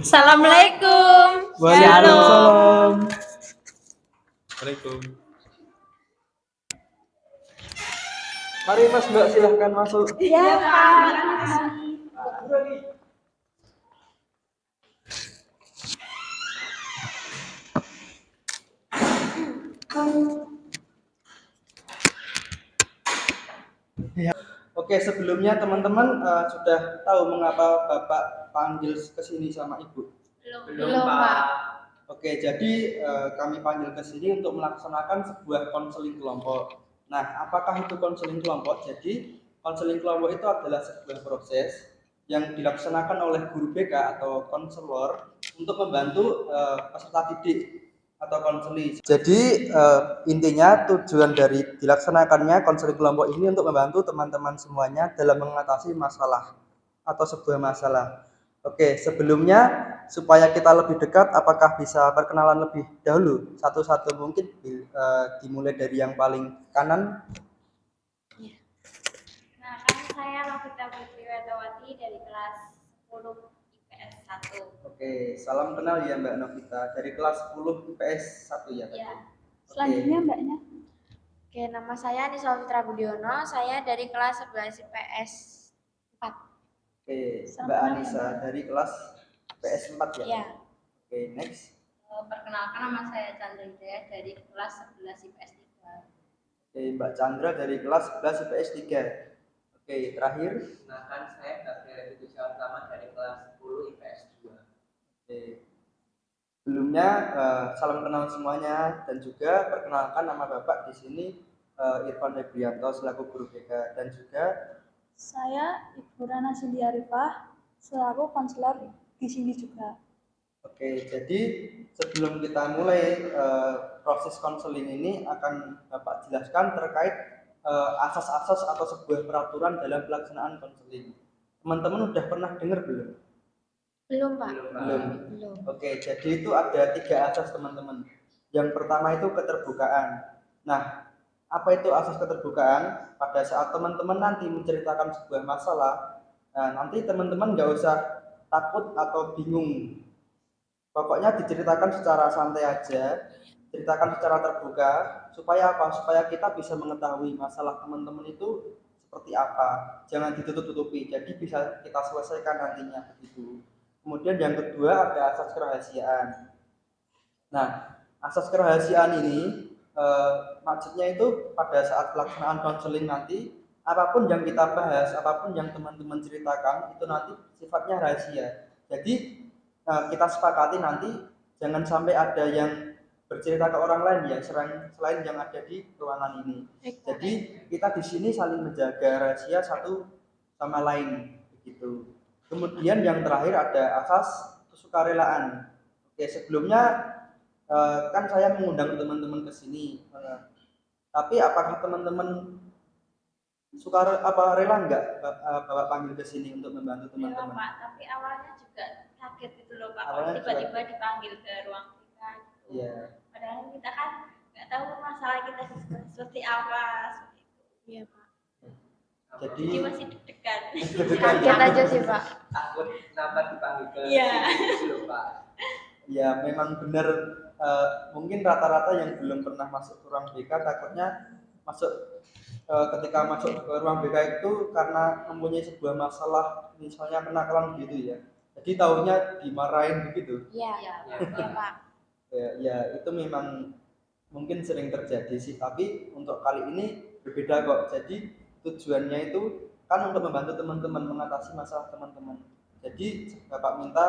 Assalamualaikum. Waalaikumsalam. Assalamualaikum. Mari Mas Mbak silahkan masuk. Ya, Pak. Oke, sebelumnya teman-teman sudah tahu mengapa Bapak panggil ke sini sama Ibu? Belum, Pak. Oke, jadi kami panggil ke sini untuk melaksanakan sebuah konseling kelompok. Nah, apakah itu konseling kelompok? Jadi, konseling kelompok itu adalah sebuah proses yang dilaksanakan oleh guru BK atau konselor untuk membantu peserta didik atau konseli. Jadi intinya tujuan dari dilaksanakannya konseling kelompok ini untuk membantu teman-teman semuanya dalam mengatasi masalah atau sebuah masalah. Oke, sebelumnya supaya kita lebih dekat, apakah bisa perkenalan lebih dahulu satu-satu mungkin dimulai dari yang paling kanan. Nah, kan saya Novita Putri Wetawati dari kelas 10 IPS 1. Oke, salam kenal ya Mbak Novita dari kelas 10 IPS 1 ya tadi. Ya. Selanjutnya Mbaknya. Oke, nama saya Nisa Fitra Budiono, saya dari kelas 11 IPS 4. Oke, Mbak Anissa dari kelas IPS 4 ya? Ya. Oke, next. Perkenalkan, nama saya Chandra Hidayat dari kelas 11 IPS 3. Oke, Mbak Chandra dari kelas 11 IPS 3. Oke, terakhir. Kenalkan, saya Gabriel Fitrisya Utama dari kelas 10 IPS 2. Oke. Sebelumnya salam kenal semuanya dan juga perkenalkan nama Bapak di sini Irfan Febrianto selaku guru BK dan juga Saya Ibu Rana Cindy Arifah selaku konselor di sini juga. Oke, jadi sebelum kita mulai proses konseling ini akan Bapak jelaskan terkait asas-asas atau sebuah peraturan dalam pelaksanaan konseling. Teman-teman udah pernah dengar belum? Belum, Pak. Belum. Oke, jadi itu ada 3 asas teman-teman. Yang pertama itu keterbukaan. Nah, apa itu asas keterbukaan? Pada saat teman-teman nanti menceritakan sebuah masalah, nanti teman-teman nggak usah takut atau bingung. Pokoknya diceritakan secara santai aja, ceritakan secara terbuka, supaya apa? Supaya kita bisa mengetahui masalah teman-teman itu seperti apa. Jangan ditutup-tutupi, jadi bisa kita selesaikan nantinya begitu. Kemudian yang kedua ada asas kerahasiaan. Nah, asas kerahasiaan ini maksudnya itu pada saat pelaksanaan konseling nanti, apapun yang kita bahas, apapun yang teman-teman ceritakan itu nanti sifatnya rahasia. Jadi kita sepakati nanti jangan sampai ada yang bercerita ke orang lain ya selain yang ada di ruangan ini. Jadi kita di sini saling menjaga rahasia satu sama lain begitu. Kemudian yang terakhir ada asas kesukarelaan. Oke, sebelumnya kan saya mengundang teman-teman ke sini. Tapi apakah teman-teman rela nggak Bapak panggil ke sini untuk membantu teman-teman? Pak, tapi awalnya juga kaget gitu loh Pak, Awalnya tiba-tiba dipanggil ke ruang kita gitu. Iya. Padahal kita kan nggak tahu masalah kita seperti apa. Iya, Pak. Jadi masih deg-degan. Kaget aja sih, Pak. Takut kenapa dipanggil ke Iya. sini dulu, Pak? Ya memang benar mungkin rata-rata yang belum pernah masuk ke ruang BK takutnya masuk ketika masuk ke ruang BK itu karena mempunyai sebuah masalah misalnya kenakalan gitu ya. Jadi tahunya dimarahin begitu. Iya, Pak. Ya itu memang mungkin sering terjadi sih, tapi untuk kali ini berbeda kok. Jadi tujuannya itu kan untuk membantu teman-teman mengatasi masalah teman-teman. Jadi Bapak minta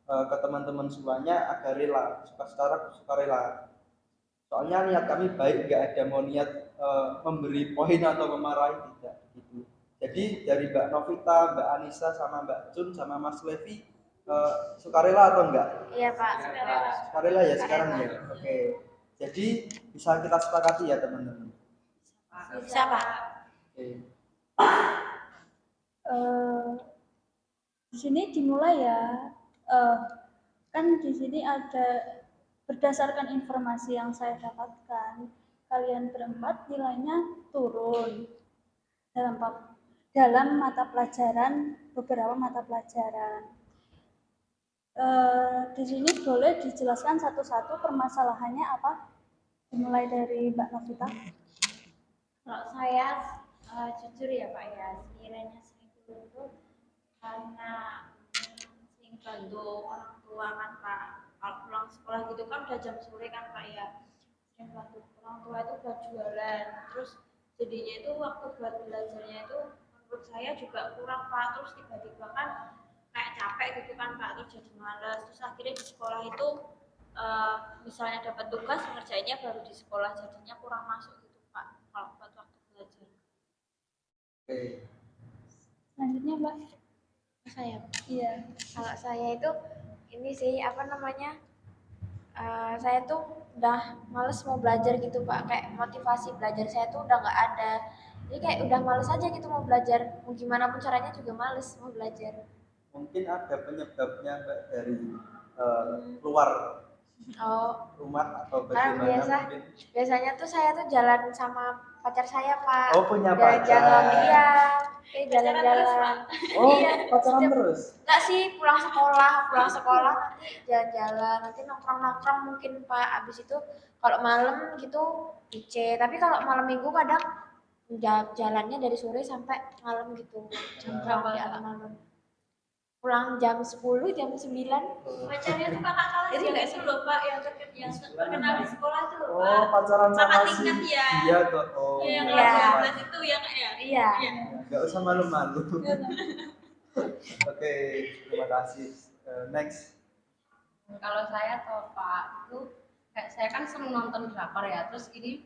ke teman-teman semuanya agar rela, suka rela. Soalnya niat kami baik, nggak ada mau niat memberi poin atau memarahi, tidak gitu. Jadi dari Mbak Novita, Mbak Anissa, sama Mbak Jun, sama Mas Levi sukarela atau enggak? Iya, Pak. Sukarela ya sekarang ya. Oke. Jadi bisa kita sepakati ya teman-teman. Bisa, Pak. Oke. Di sini dimulai ya. Kan di sini ada berdasarkan informasi yang saya dapatkan, kalian berempat nilainya turun dalam mata pelajaran, beberapa mata pelajaran. Di sini boleh dijelaskan satu-satu permasalahannya apa? Dimulai dari Mbak Novita. Kalau saya jujur ya Pak ya, sekiranya sering turun itu karena sering bantu orang tua kan Pak. Kalau pulang sekolah gitu kan udah jam sore kan Pak ya, sering bantu orang tua itu buat jualan. Terus jadinya itu waktu buat belajarnya itu menurut saya juga kurang Pak. Terus tiba-tiba kan kayak capek gitu kan Pak, terus jadi malas. Terus akhirnya di sekolah itu misalnya dapat tugas ngerjainnya baru di sekolah, jadinya kurang masuk gitu Pak kalau buat waktu belajar. Oke. Selanjutnya Mbak. Saya, Iya. kalau saya itu ini sih apa namanya? Saya tuh udah males mau belajar gitu Pak, kayak motivasi belajar saya tuh udah nggak ada. Jadi kayak udah males aja gitu mau belajar, mau gimana pun caranya juga males mau belajar. Mungkin ada penyebabnya Mbak dari keluar Oh, rumah atau karena bagaimana mungkin. biasanya tuh saya tuh jalan sama pacar saya Pak. Oh, punya Jalan-jalan, pacar. iya, kayak jalan-jalan. Oh, Iya, pacaran setiap- terus. Enggak sih, pulang sekolah nanti jalan-jalan, nanti nongkrong-nongkrong mungkin Pak. Abis itu kalau malam gitu PC, tapi kalau malam minggu kadang jalannya dari sore sampai malam gitu. Jam berapa di atas malam? Pulang jam 10, jam 9. Pacarnya tuh kakak kelas Jadi yang nggak itu loh Pak, yang terkenal di sekolah tuh loh Oh, Pak. pacaran sama Kakak si tingkat ya. iya kok. Oh, Iya, yang Iya. kelas 12 itu ya Kak ya. Iya. nggak usah malu-malu. Oke, terima kasih. Next. Kalau saya atau Pak itu kayak saya kan sering nonton drakor ya, terus ini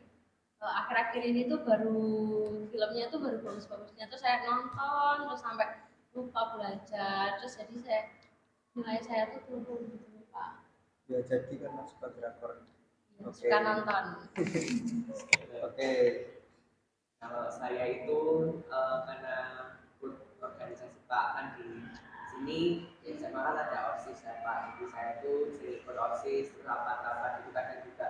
akhir-akhir ini tuh baru filmnya tuh baru bagus-bagusnya tuh saya nonton terus sampai lupa belajar, terus jadi nilai saya tuh turun gitu Pak. Ya, jadi karena suka drakor. Ya, Oke. suka nonton. Oke. Kalau saya itu karena ikut organisasi Pak kan di sini di SMA kan ada OSIS ya Pak. Jadi saya itu sering ikut OSIS, rapat-rapat itu kadang juga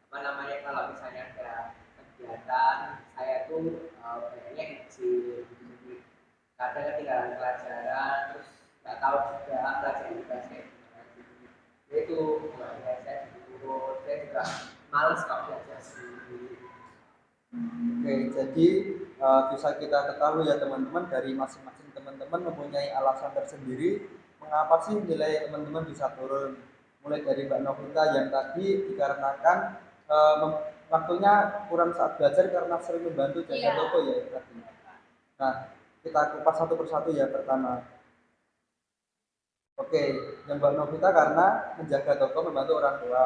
apa namanya kalau misalnya ada kegiatan saya tuh banyaknya izin. Jadi kadang ketinggalan pelajaran terus nggak tahu juga pelajaran juga saya gimana. Jadi itu makanya saya diurut, saya juga males kalau belajar sendiri. Oke, jadi bisa kita ketahui ya teman-teman, dari masing-masing teman-teman mempunyai alasan tersendiri mengapa sih nilai teman-teman bisa turun. Mulai dari Mbak Novita yang tadi dikarenakan waktunya kurang saat belajar karena sering membantu jaga Iya. toko ya tadi. Nah, kita kupas satu persatu ya. Pertama, oke, yang Mbak Novita karena menjaga toko membantu orang tua.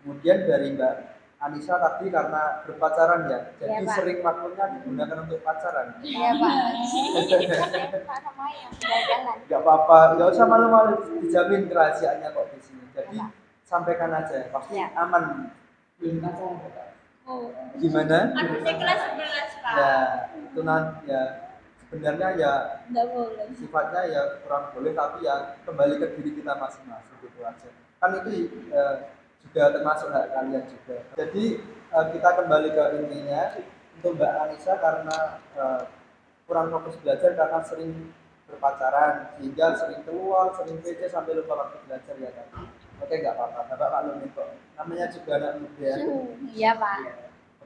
Kemudian dari Mbak Anissa tadi karena berpacaran ya, jadi Iya, Pak. sering waktunya digunakan untuk pacaran. Iya Pak. Pak sama yang jalan-jalan. Gak apa-apa, gak usah malu-malu, dijamin kerahasiaannya kok di sini. Jadi Iya, sampaikan aja, pasti Iya. aman. Belum pacaran Pak? Oh, Gimana? Aduh, saya kelas 11 Pak. Ya, itu nanti ya sebenarnya ya enggak boleh. sifatnya ya kurang boleh, tapi ya kembali ke diri kita masing-masing gitu aja. Kan itu juga termasuk hak kalian juga. Jadi kita kembali ke intinya, untuk Mbak Anissa karena kurang fokus belajar karena sering berpacaran sehingga sering keluar, sering PC sampai lupa waktu belajar ya kan. Oke, nggak apa-apa, Bapak maklumin kok. Namanya juga anak muda. Iya Pak.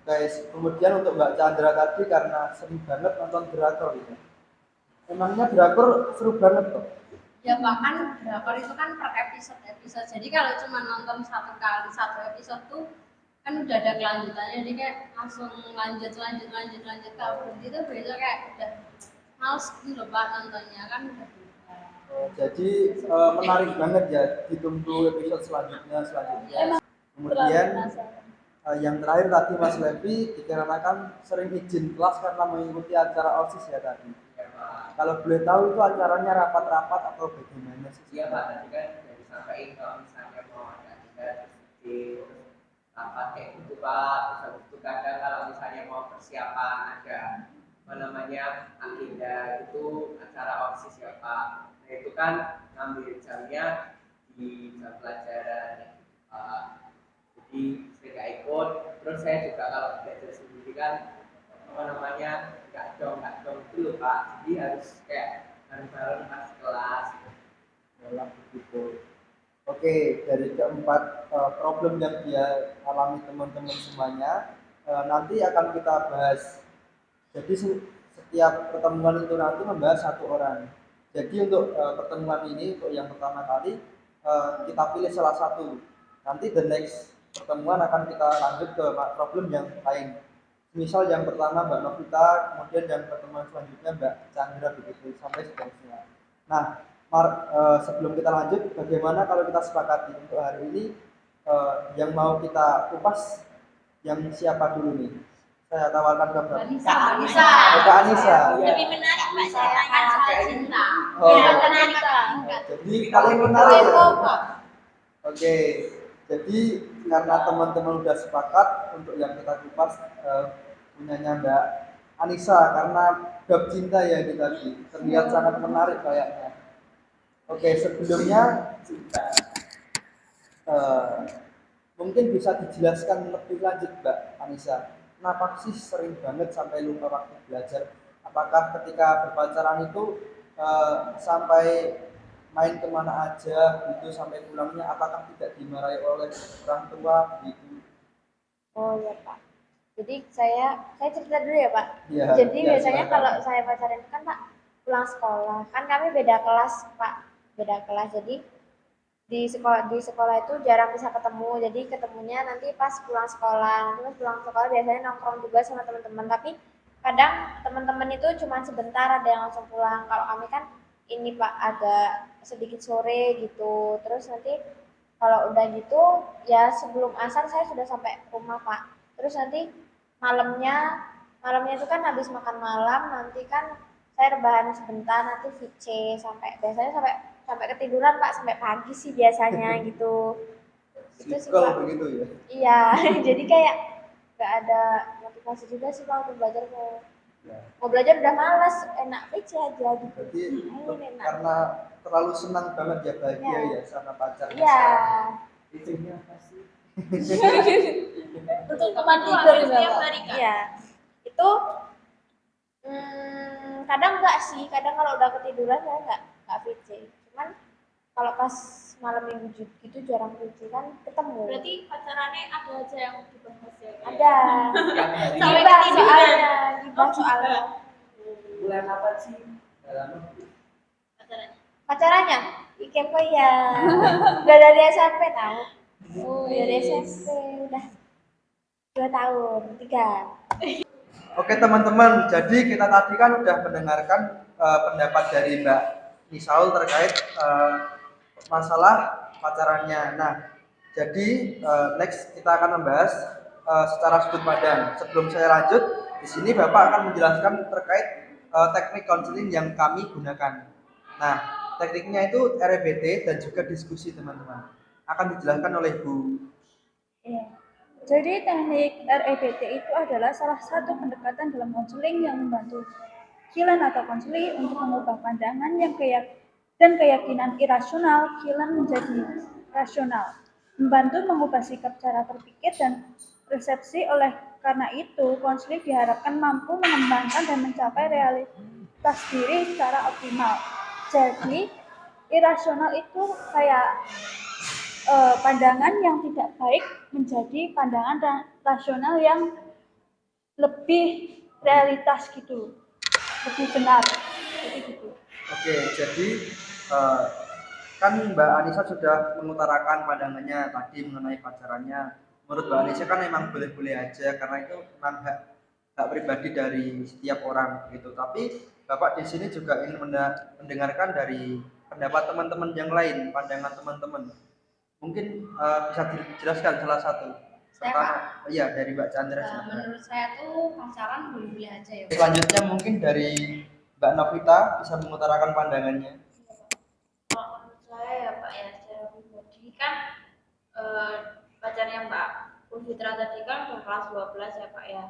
Oke, kemudian untuk Mbak Chandra tadi karena sering banget nonton drakor gitu. Emangnya drakor seru banget kok. Ya bahkan drakor itu kan per episode. Jadi kalau cuma nonton satu kali satu episode tuh kan udah ada kelanjutannya, jadi kayak langsung lanjut kalau berhenti tuh besok kayak udah males gitu loh Pak nontonnya kan udah berubah. Jadi menarik banget ya, ditunggu episode selanjutnya. Kemudian yang terakhir tadi Mas Levi dikarenakan sering izin kelas karena mengikuti acara OSIS ya tadi. Kalau boleh tahu itu acaranya rapat-rapat atau bagaimana sih? Iya Pak, tadi kan sudah disampaikan kalau misalnya mau ada di rapat kayak gitu Pak, terus habis itu kadang kalau misalnya mau persiapan ada apa namanya agenda itu acara OSIS ya Pak. Nah itu kan ngambil jamnya di jam pelajaran ya Pak. Jadi saya nggak ikut, terus saya juga kalau belajar sendiri kan apa namanya nggak dong itu loh Pak, jadi harus kayak bareng-bareng pas kelas. Dalam begitu. Oke, dari keempat problem yang dia alami teman-teman semuanya, nanti akan kita bahas. Jadi setiap pertemuan itu nanti membahas satu orang. Jadi untuk pertemuan ini untuk yang pertama kali kita pilih salah satu. Nanti the next pertemuan akan kita lanjut ke problem yang lain. Misal yang pertama Mbak Novita, kemudian yang pertemuan selanjutnya Mbak Chandra begitu sampai seterusnya. Nah, sebelum kita lanjut, bagaimana kalau kita sepakati untuk hari ini yang mau kita kupas yang siapa dulu nih? Saya tawarkan ke Mbak Anissa. Mbak Anissa. Lebih menarik Pak saya kan soal cinta. Oh, Iya, oke. menarik Pak. Jadi paling menarik ya. Oke, jadi karena teman-teman udah sepakat untuk yang kita kupas punyanya Mbak Anissa karena bab cinta ya ini tadi terlihat sangat menarik kayaknya. Oke, sebelumnya mungkin bisa dijelaskan lebih lanjut Mbak Anissa. Kenapa sih sering banget sampai lupa waktu belajar? Apakah ketika berpacaran itu sampai main kemana aja gitu sampai pulangnya apakah tidak dimarahi oleh orang tua gitu? Oh ya Pak. Jadi saya cerita dulu ya Pak. Iya. Jadi Ya, biasanya silakan. kalau saya pacaran kan Pak pulang sekolah, kan kami beda kelas Pak, beda kelas. Jadi di sekolah itu jarang bisa ketemu. Jadi ketemunya nanti pas pulang sekolah. Nanti pas pulang sekolah biasanya nongkrong juga sama teman-teman. Tapi kadang teman-teman itu cuma sebentar ada yang langsung pulang. Kalau kami kan ini Pak agak sedikit sore gitu. Terus nanti kalau udah gitu ya sebelum asar saya sudah sampai rumah Pak. Terus nanti malamnya malamnya itu kan habis makan malam nanti kan saya rebahan sebentar nanti VC sampai biasanya sampai sampai ketiduran Pak sampai pagi sih biasanya gitu. Itu sih Sikol Pak. begitu ya. Iya, jadi kayak nggak ada motivasi juga sih Pak untuk belajar mau belajar udah malas, enak VC aja gitu. Jadi Main enak. karena terlalu senang banget ya bahagia Iya. ya sama pacarnya Iya. sekarang. Itunya apa sih? Untuk teman Itu tidur hampir ya setiap Pak. hari kan. Iya. Itu kadang enggak sih, kadang kalau udah ketiduran saya enggak VC. Cuman kalau pas malam minggu gitu jarang VC kan ketemu. Berarti pacarannya ada aja yang dibahas ya. Ada. Tiap hari. Sampai Gibah ketiduran. soalnya, gibah soalnya. Bulan apa sih? Dalam Pacarannya. Pacarannya Ikepo ya. Udah dari SMP tahu. Oh, Udah dari SMP udah 2 tahun, 3. Oke teman-teman, jadi kita tadi kan udah mendengarkan pendapat dari Mbak Nisaul terkait masalah pacarannya. Nah, jadi next kita akan membahas secara sudut pandang. Sebelum saya lanjut, di sini Bapak akan menjelaskan terkait teknik konseling yang kami gunakan. Nah, tekniknya itu RBT dan juga diskusi teman-teman. Akan dijelaskan oleh Bu. Iya. Jadi teknik REBT itu adalah salah satu pendekatan dalam konseling yang membantu Kilan atau konseli untuk mengubah pandangan yang dan keyakinan irasional Kilan menjadi rasional, membantu mengubah sikap cara berpikir dan persepsi. Oleh karena itu, konseli diharapkan mampu mengembangkan dan mencapai realitas diri secara optimal. Jadi, irasional itu kayak pandangan yang tidak baik menjadi pandangan rasional yang lebih realitas gitu, lebih benar, jadi gitu. Oke, jadi kan Mbak Anissa sudah mengutarakan pandangannya tadi mengenai pacarannya. Menurut Mbak Anissa kan memang boleh-boleh aja karena itu memang hak pribadi dari setiap orang gitu. Tapi Bapak di sini juga ingin mendengarkan dari pendapat teman-teman yang lain, pandangan teman-teman. Mungkin bisa dijelaskan salah satu. Saya, Pertama, iya dari Mbak Chandra. Menurut saya tuh pacaran boleh-boleh aja ya. Selanjutnya mungkin dari Mbak Novita bisa mengutarakan pandangannya. Kalau menurut saya ya Pak ya secara pribadi kan pacarnya Mbak Putri tadi kan udah kelas 12 ya Pak ya.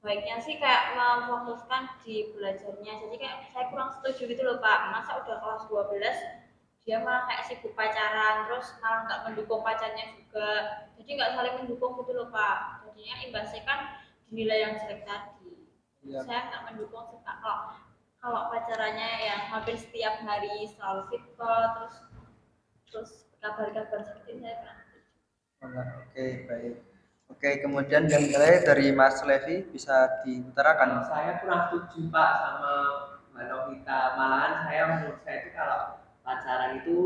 Baiknya sih kayak memfokuskan di belajarnya. Jadi kayak saya kurang setuju gitu loh Pak. Masa udah kelas 12 dia malah kayak sibuk pacaran terus malah nggak mendukung pacarnya juga. Jadi nggak saling mendukung gitu loh Pak. Jadinya imbasnya kan dinilai yang jelek tadi. Iya. Saya nggak mendukung sih Pak. Kalau pacarannya yang hampir setiap hari selalu fit call terus terus kabar-kabar seperti ini saya kurang setuju. Oke, baik. Oke, kemudian yang terakhir dari Mas Levi bisa diutarakan. Saya kurang setuju Pak sama Mbak Novita. Malahan menurut saya itu kalau pacaran itu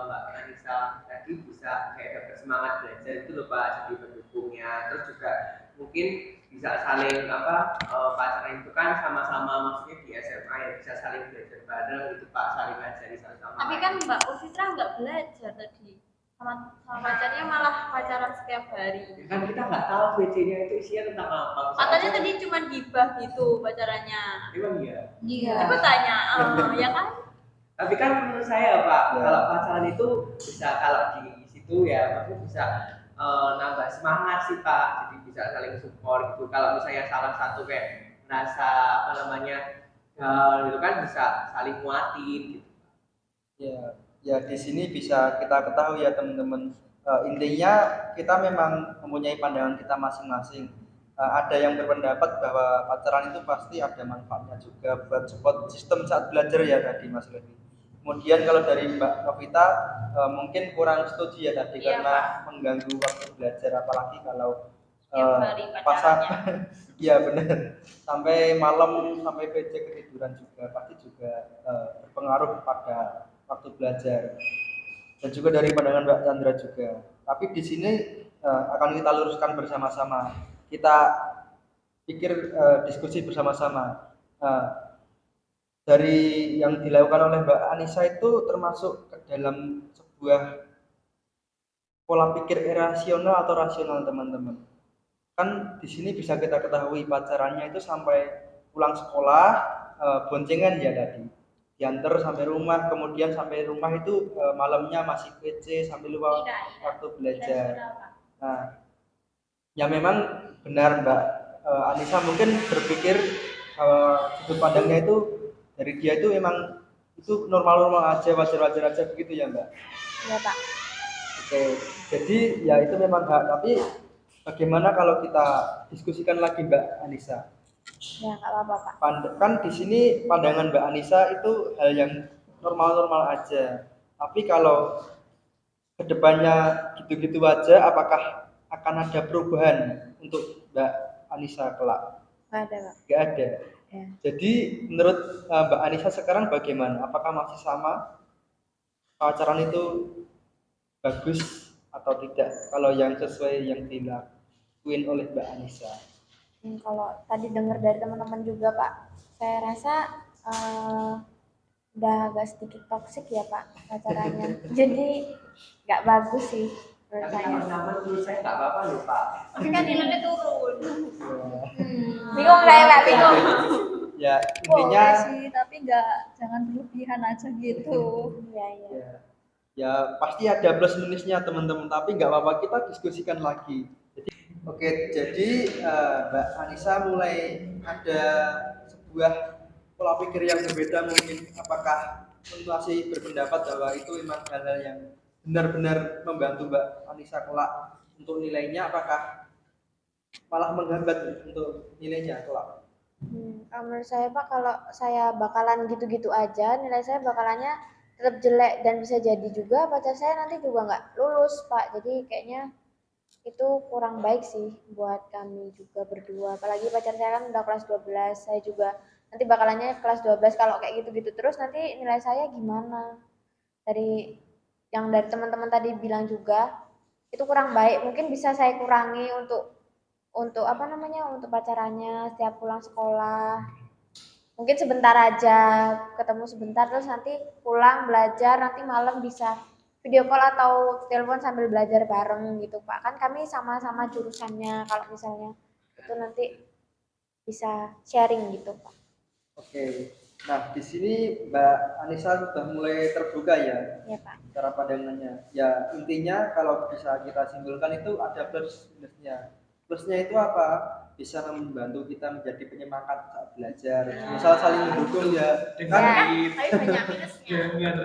Mbak Anissa tadi bisa kayak dapat semangat belajar itu loh Pak, jadi pendukungnya. Terus juga mungkin bisa saling pacaran itu kan sama-sama maksudnya di SMA ya bisa saling belajar bareng itu Pak, saling ngajari satu sama lain. Tapi kan Mbak Ufitra nggak belajar tadi. Sama pacarnya malah pacaran setiap hari. Ya kan kita nggak tahu VC-nya itu isinya tentang apa. Katanya tadi cuma gibah gitu pacarannya. Emang iya? Iya. Coba tanya, ya kan? Tapi kan menurut saya Pak, Ya. kalau pacaran itu bisa kalau di situ ya, maksudnya bisa nambah semangat sih Pak. Jadi bisa saling support gitu. Kalau misalnya salah satu kayak merasa itu kan bisa saling nguatin gitu. Ya, ya di sini bisa kita ketahui ya teman-teman. Intinya kita memang mempunyai pandangan kita masing-masing. Ada yang berpendapat bahwa pacaran itu pasti ada manfaatnya juga buat support sistem saat belajar ya tadi Mas Levi. Kemudian kalau dari Mbak Novita mungkin kurang setuju ya tadi Iya, karena mengganggu waktu belajar apalagi kalau Setiap hari pacarannya. iya benar sampai malam sampai PC ketiduran juga pasti juga berpengaruh pada waktu belajar dan juga dari pandangan Mbak Chandra juga. Tapi di sini akan kita luruskan bersama-sama. Kita pikir diskusi bersama-sama. Dari yang dilakukan oleh Mbak Anissa itu termasuk ke dalam sebuah pola pikir irasional atau rasional teman-teman. Kan di sini bisa kita ketahui pacarannya itu sampai pulang sekolah boncengan ya tadi. Diantar sampai rumah, kemudian sampai rumah itu malamnya masih PC sambil luang waktu belajar. Nah, ya memang benar Mbak Anissa mungkin berpikir sudut pandangnya itu dari dia itu memang itu normal-normal aja, wajar-wajar aja begitu ya Mbak. Iya Pak. Oke, jadi ya itu memang hak. Tapi bagaimana kalau kita diskusikan lagi Mbak Anissa? Ya nggak apa-apa Pak. Kan di sini pandangan Mbak Anissa itu hal yang normal-normal aja. Tapi kalau kedepannya gitu-gitu aja, apakah akan ada perubahan untuk Mbak Anissa kelak? Nggak ada Pak. Nggak ada. Ya. Jadi menurut Mbak Anissa sekarang bagaimana? Apakah masih sama? Pacaran itu bagus atau tidak? Kalau yang sesuai yang dilakuin oleh Mbak Anissa. Kalau tadi dengar dari teman-teman juga Pak, saya rasa udah agak sedikit toksik ya Pak pacarannya. Jadi nggak bagus sih menurut Tapi saya. aman-aman menurut saya nggak apa-apa loh Pak. Tapi kan nilainya turun. Bingung nggak ya Pak? Bingung. Ya intinya Boleh sih, tapi jangan berlebihan aja gitu. Iya iya. ya pasti ada plus minusnya teman-teman. Tapi nggak apa-apa kita diskusikan lagi. Oke, jadi Mbak Anissa mulai ada sebuah pola pikir yang berbeda mungkin. Apakah masih berpendapat bahwa itu memang hal-hal yang benar-benar membantu Mbak Anissa kelak untuk nilainya? Apakah malah menghambat untuk nilainya kelak? Kalau menurut saya Pak, kalau saya bakalan gitu-gitu aja, nilai saya bakalannya tetap jelek dan bisa jadi juga pacar saya nanti juga nggak lulus Pak. Jadi kayaknya itu kurang baik sih buat kami juga berdua. Apalagi pacar saya kan udah kelas 12, saya juga nanti bakalannya kelas 12. Kalau kayak gitu-gitu terus nanti nilai saya gimana? Dari teman-teman tadi bilang juga itu kurang baik. Mungkin bisa saya kurangi untuk apa namanya? Untuk pacarannya setiap pulang sekolah. Mungkin sebentar aja, ketemu sebentar terus nanti pulang belajar, nanti malam bisa video call atau telepon sambil belajar bareng gitu Pak. Kan kami sama-sama jurusannya, kalau misalnya itu nanti bisa sharing gitu Pak. Oke. Nah, di sini Mbak Anissa sudah mulai terbuka ya Iya Pak. cara pandangannya. Ya, intinya kalau bisa kita simpulkan itu ada plus minusnya. Plusnya itu apa? Bisa membantu kita menjadi penyemangat saat belajar. Misal saling mendukung ya. Dengan Tapi banyak minusnya.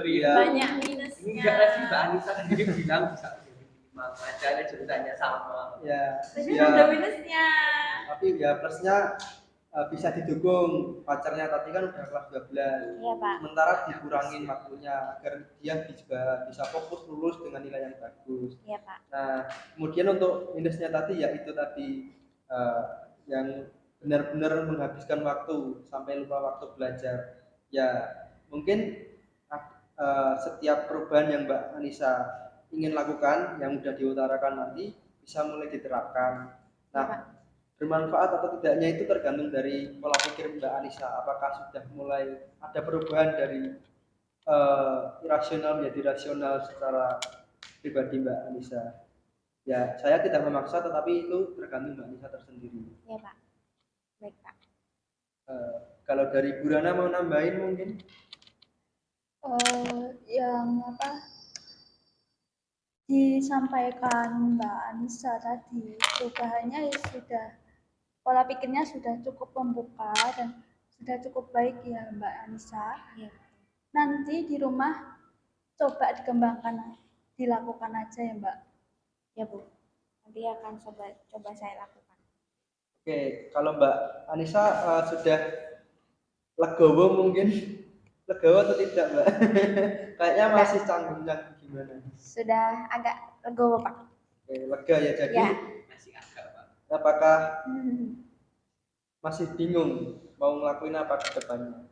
Iya. Banyak Ini minusnya. enggak lagi Mbak Anissa sendiri bilang bisa jadi acaranya ceritanya sama. Ya. Tapi Ya. ada minusnya. Tapi ya plusnya bisa didukung. Pacarnya tadi kan udah kelas 12, Iya Pak. sementara dikurangin waktunya agar dia juga bisa fokus lulus dengan nilai yang bagus. Iya Pak. Nah, kemudian untuk minusnya tadi ya itu tadi yang benar-benar menghabiskan waktu sampai lupa waktu belajar. Ya, mungkin setiap perubahan yang Mbak Anissa ingin lakukan yang sudah diutarakan nanti bisa mulai diterapkan. Nah, bermanfaat atau tidaknya itu tergantung dari pola pikir Mbak Anissa. Apakah sudah mulai ada perubahan dari irasional menjadi rasional secara pribadi Mbak Anissa? Ya, saya tidak memaksa, tetapi itu tergantung Mbak Anissa tersendiri. Iya Pak. Baik Pak. Kalau dari Bu Rana mau nambahin mungkin? Yang disampaikan Mbak Anissa tadi, perubahannya sudah, pola pikirnya sudah cukup membuka dan sudah cukup baik ya Mbak Anissa. Iya. Nanti di rumah coba dikembangkan, dilakukan aja ya Mbak. Ya Bu. Nanti akan coba saya lakukan. Oke, kalau Mbak Anissa sudah legowo mungkin? Legowo atau tidak Mbak? Kayaknya masih canggung gimana? Sudah agak legowo Pak. Oke, lega ya jadi. Ya. Masih agak Pak. Apakah masih bingung mau ngelakuin apa ke depannya?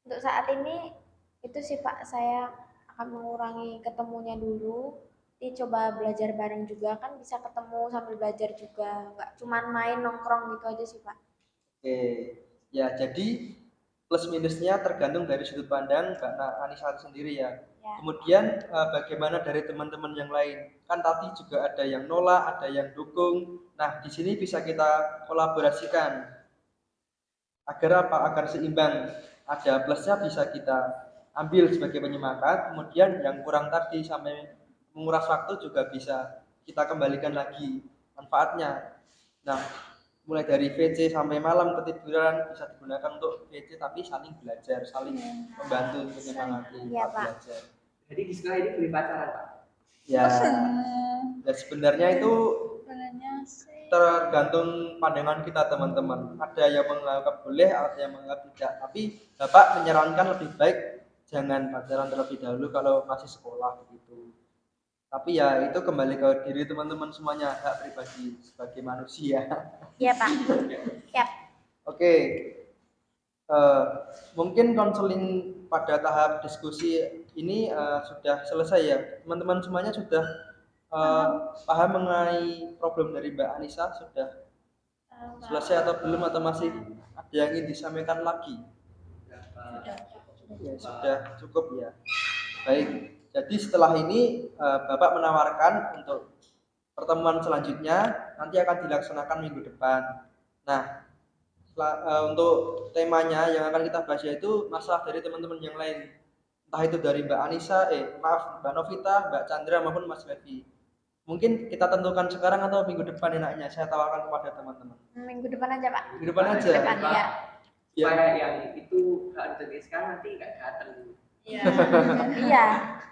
Untuk saat ini itu sih Pak, saya akan mengurangi ketemunya dulu. Coba belajar bareng juga, kan bisa ketemu sambil belajar juga, nggak cuman main nongkrong gitu aja sih Pak. Oke, ya jadi plus minusnya tergantung dari sudut pandang Mbak Anissa sendiri ya. Kemudian bagaimana dari teman-teman yang lain? Kan tadi juga ada yang nolak, ada yang dukung. Nah, di sini bisa kita kolaborasikan agar apa? Agar seimbang. Ada plusnya bisa kita ambil sebagai penyemangat, kemudian yang kurang tadi sampai menguras waktu juga bisa kita kembalikan lagi manfaatnya. Nah, mulai dari VC sampai malam ketiduran bisa digunakan untuk VC, tapi saling belajar, saling membantu menyemangati belajar. Jadi di sekolah ini boleh pacaran Pak? Ya, ya sebenarnya itu tergantung pandangan kita teman-teman. Ada yang menganggap boleh, ada yang menganggap tidak. Tapi Bapak menyarankan lebih baik jangan pacaran terlebih dahulu kalau masih sekolah begitu. Tapi ya itu kembali ke diri teman-teman semuanya, hak pribadi sebagai manusia. Iya Pak. Siap. Oke. Mungkin konseling pada tahap diskusi ini sudah selesai ya. Teman-teman semuanya sudah paham mengenai problem dari Mbak Anissa? Sudah selesai atau belum, atau masih ada yang ingin disampaikan lagi? Ya, sudah cukup ya. Baik. Jadi setelah ini Bapak menawarkan untuk pertemuan selanjutnya nanti akan dilaksanakan minggu depan. Nah, untuk temanya yang akan kita bahas yaitu masalah dari teman-teman yang lain. Entah itu dari Mbak Anissa, Mbak Novita, Mbak Chandra maupun Mas Levi. Mungkin kita tentukan sekarang atau minggu depan enaknya, saya tawarkan kepada teman-teman. Minggu depan aja Pak. Minggu depan aja. Depan, ya. Supaya yang itu kalau ditulis sekarang nanti nggak datang. Iya. Iya.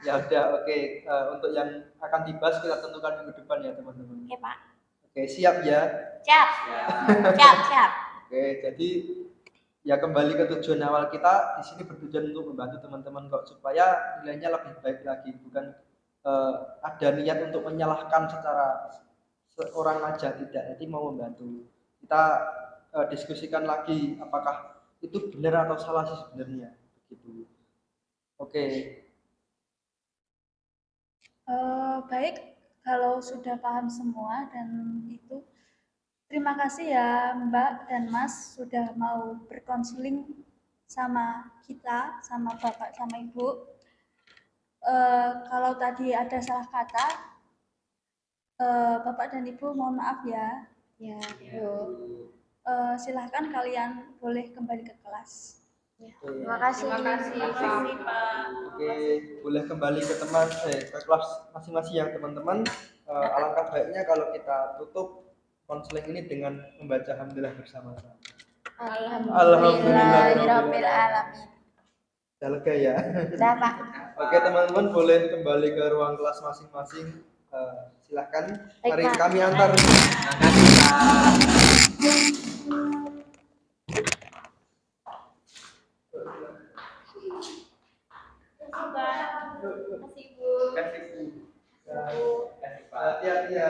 Ya udah, oke. Untuk yang akan dibahas kita tentukan minggu depan ya teman-teman. Oke Pak. Oke, siap ya. Siap. Ya. Siap. Oke, jadi ya kembali ke tujuan awal kita di sini bertujuan untuk membantu teman-teman kok supaya nilainya lebih baik lagi, bukan ada niat untuk menyalahkan secara seorang aja, tidak. Jadi mau membantu. Kita diskusikan lagi apakah itu benar atau salah sih sebenarnya begitu. Oke. Baik, kalau sudah paham semua dan itu, terima kasih ya Mbak dan Mas sudah mau berkonseling sama kita, sama Bapak, sama Ibu. Kalau tadi ada salah kata, Bapak dan Ibu mohon maaf ya. Ya. Silahkan kalian boleh kembali ke kelas. Terima kasih. Terima kasih Pak. Oke, boleh kembali ke ke kelas masing-masing ya teman-teman. Alangkah baiknya kalau kita tutup konseling ini dengan membaca alhamdulillah bersama-sama. Alhamdulillahirabbil alamin. Sudah lega ya. Sudah Pak. Oke teman-teman, boleh kembali ke ruang kelas masing-masing. Silahkan. Mari kami antar. Terima kasih Pak. Terima kasih, Pak. Terima kasih, Bu. Kasih Bu. Kasih Pak. Hati-hati ya.